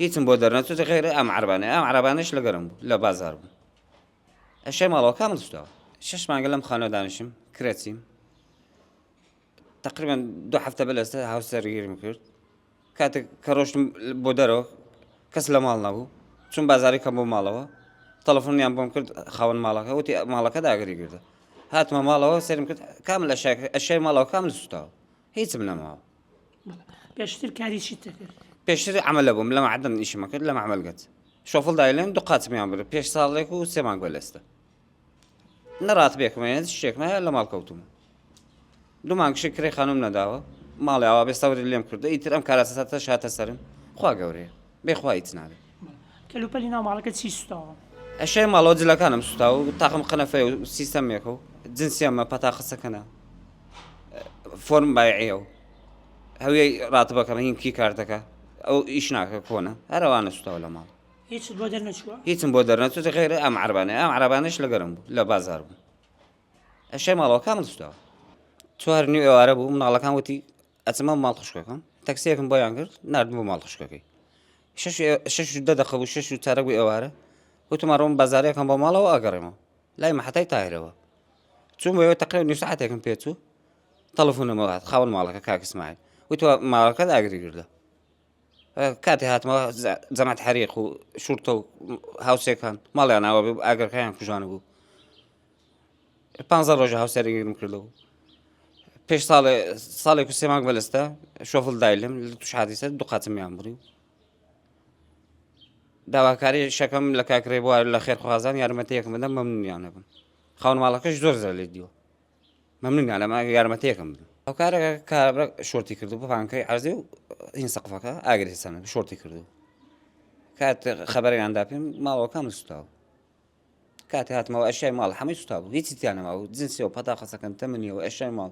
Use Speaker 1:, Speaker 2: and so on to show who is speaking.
Speaker 1: هیچم بۆ دەرنەچووتە غێرە ئەم عەربانەش لە گەرم بوو لە بازار بوو ئەشەی ماڵەوە کامل سوتاوە 6 مانگە لەم خانەوە دانیشتم کرێچیم تقریبا 2 هەفتە بەلەستە هاوسەرگیرم کرد کاتێک کە ڕۆشتم بۆ دەرەوە کەس لە ماڵ نەبوو چون بازاری کەم بۆ ماڵەوە تەلەفۆنیان بۆم کرد خاوەن ماڵەکە وتی ماڵەکە داگیری کردە هاتمە ماڵەوە سەرم کرد کامل ئەشەی ماڵەوە کامل سوتاوە هیچم نەماوە
Speaker 2: پێشتر کاری چیت دەکرد
Speaker 1: پێشتر عەمەلە بووم لە معدەن ئیشمە کرد لە معمەلگەت شۆفڵ دایلێن دوو قاچمیان برد پێش ساڵێک و 3 مانگ بەلەستە نەڕات بێکمە شتێکمە لە ماڵ کەوتوم دوو مانگشی کرێ خانوم نەداوە ماڵی ئەوا بێستاوری لێم کردو ئیتر ئەم کاراسەتە شاتە سەرم خوا گەورەیە بێخوا هیچ نابێت
Speaker 2: کەلوپەلی ناو ماڵەکە چی سوتاوە
Speaker 1: ئەشەی ماڵەوە جلەکانم سوتاو و تاقم قەنەفەی و سیستەمێکە و جنسیەمە پەتاقسەکەنە فۆرم بایعیە و هەویەی ڕاتبەکەم هینکی کارتەکە ئەو ئیش ناکە کۆنە هەروانە سوتاو لە ماڵ
Speaker 2: هیچ بۆ دەرنەچووە
Speaker 1: هیچم بۆ دەرنەچووتە غێرە ئەم عەربانەش لە گەرم بوو لە بازار بوو ئەشەی ماڵەوە کامل سوتاوە 4 نیو ئێوارە بوو مناڵەکان وتی ئەچمە ماڵ خوشکەکەم تەکسیەکەم بۆیان کرد نردم بۆ ماڵ خوشکەکەی 6 دەقە بوو 6 چارەک بوو ئێوارە وتمە ڕۆم بازارەکەم بۆ ماڵەوە ئەگەڕێمەوە لای مەحەتای تاهیرەوە چوون بۆەوە تەقریبا نیو سەعاتێکم پێچوو تەلەفۆنەمەوە هات خاوەن ماڵەکە کاک ئیسماعیل وتوە ماڵەکە داگیری کردە کاتی هاتمەوە جەمەعەت حەریق و شورتە و هاوسێکان ماڵیان ئاوە بوو ئاگرەکەیان کوژانە بوو 15 ڕۆژە هاوسەرگیرم کردەوە پێش ساڵێک و 3 مانگ بەلەستە شۆفڵ دایلم لە توش حادیسە دوو قاچمیان بڕی و داواکاری شەکەم لە کاکرێ بووە لە خێرخوازان یارمەتیەکم بدەم مەمنونیان نەبوون خاوەن ماڵەکەش زۆر زەر لێ دیوە مەمنونیان لەمە یارمەتیەکەم بدەم ئەو کارەکە کابرا شۆرتی کردو بۆ پانکەی عەرزێ و هین سەقفەکە ئاگری سەنە شۆرتی کردو کات خەبەریاندا پێم ماڵەوە کامل سوتاوە کاتی هاتمەوە ئەشیای ماڵ هەمووی سوتا بوو هیچی تیان نەماوە جنسی و پەتاقەسەکەن تەمەنیەوە ئەشیای ماڵ